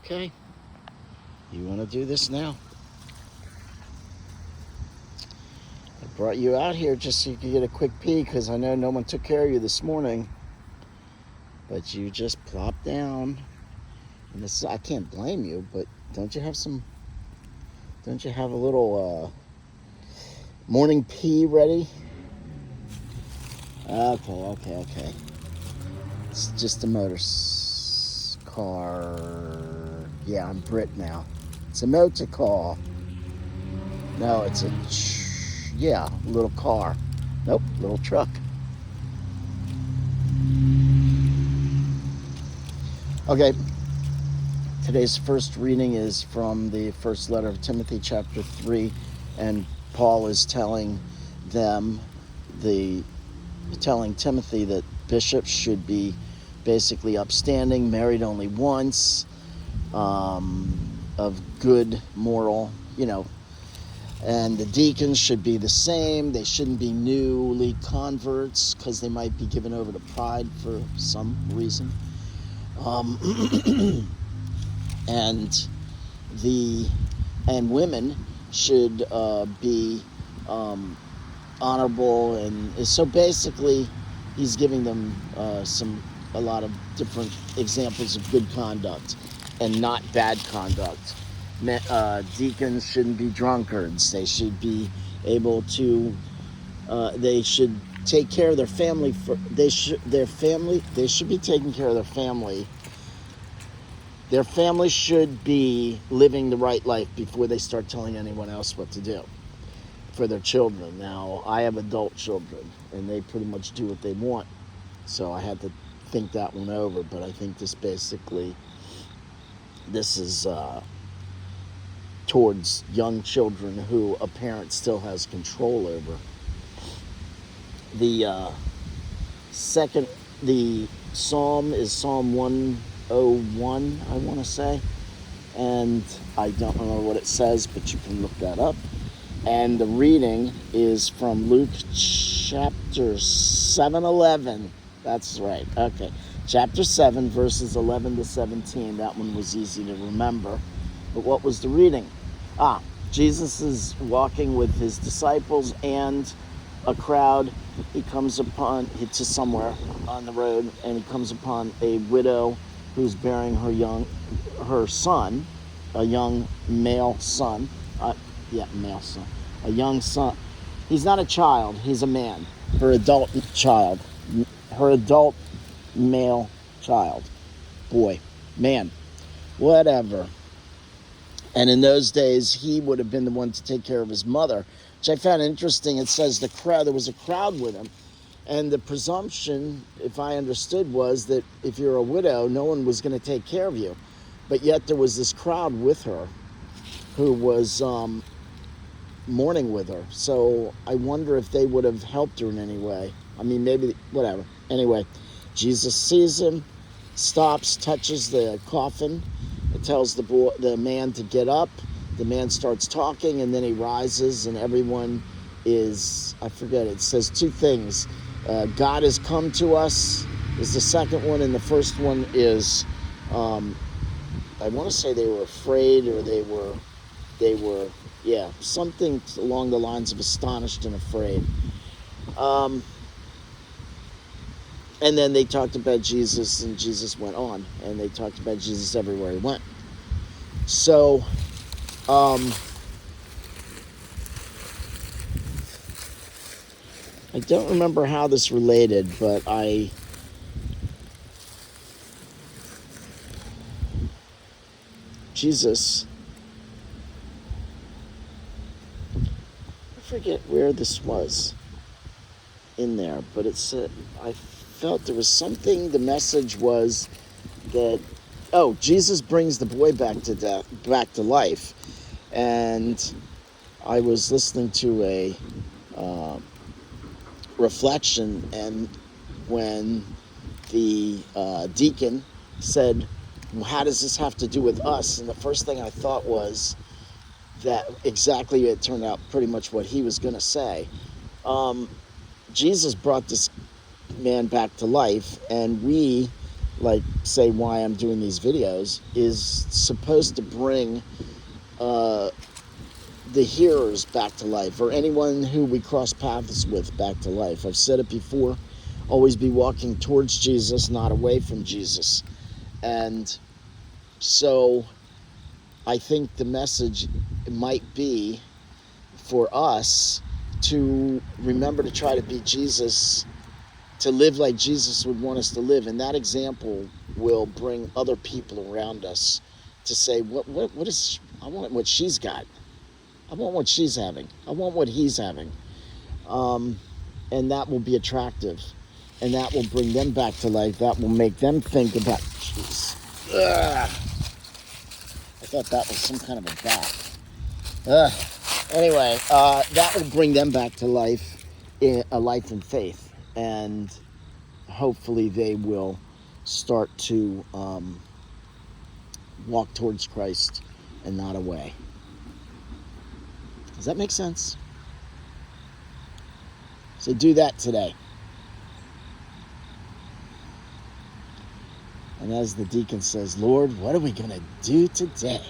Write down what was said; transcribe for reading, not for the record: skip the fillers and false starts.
Okay, you want to do this now? I brought you out here just so you could get a quick pee because I know no one took care of you this morning. But you just plopped down. And this, I can't blame you, but don't you have a little morning pee ready? Okay. It's just a car. Yeah, I'm Brit now. It's a motor car. No, it's a little car. Nope, little truck. Okay, today's first reading is from the first letter of Timothy, chapter 3, and Paul is telling Timothy that bishops should be basically upstanding, married only once, of good moral, and the deacons should be the same. They shouldn't be newly converts because they might be given over to pride for some reason. And women should be honorable, and so basically he's giving them a lot of different examples of good conduct and not bad conduct. Deacons shouldn't be drunkards. They should be able to they should take care of their family. They should be taking care of their family. Their family should be living the right life before they start telling anyone else what to do for their children. Now, I have adult children, and they pretty much do what they want, so I had to think that one over, but I think this is towards young children who a parent still has control over. The psalm is Psalm 101, I want to say, and I don't remember what it says, but you can look that up. And the reading is from Luke chapter 7:11. That's right. Okay. Chapter 7, verses 11 to 17. That one was easy to remember. But what was the reading? Jesus is walking with his disciples and a crowd. He comes to somewhere on the road, and he comes upon a widow who's bearing her son, a young male son. Male son. A young son. He's not a child, he's a man. Her adult male child. Boy, man, whatever. And in those days, he would have been the one to take care of his mother, which I found interesting. It says there was a crowd with him. And the presumption, if I understood, was that if you're a widow, no one was going to take care of you. But yet there was this crowd with her who was mourning with her. So I wonder if they would have helped her in any way. I mean, maybe, whatever. Anyway, Jesus sees him, stops, touches the coffin. It tells the man to get up. The man starts talking, and then he rises, and everyone is, I forget, it says two things. God has come to us is the second one, and the first one is, I want to say they were afraid, or they were, something along the lines of astonished and afraid. And then they talked about Jesus, and Jesus went on, and they talked about Jesus everywhere he went. So, I don't remember how this related, but Jesus, I forget where this was in there, but it said, I felt there was something, the message was that, Jesus brings the boy back to life. And I was listening to a reflection, and when the deacon said, how does this have to do with us? And the first thing I thought was that exactly, it turned out pretty much what he was going to say. Jesus brought this man back to life, and we like say why I'm doing these videos, is supposed to bring the hearers back to life, or anyone who we cross paths with back to life. I've said it before, always be walking towards Jesus, not away from Jesus. And so I think the message might be for us to remember to try to be Jesus, to live like Jesus would want us to live. And that example will bring other people around us to say, what is, I want what she's got. I want what she's having. I want what he's having. And that will be attractive. And that will bring them back to life. That will make them think about, jeez. Ugh. I thought that was some kind of a bat. Anyway, that will bring them back to life, a life in faith. And hopefully they will start to walk towards Christ and not away. Does that make sense? So do that today. And as the deacon says, Lord, what are we going to do today?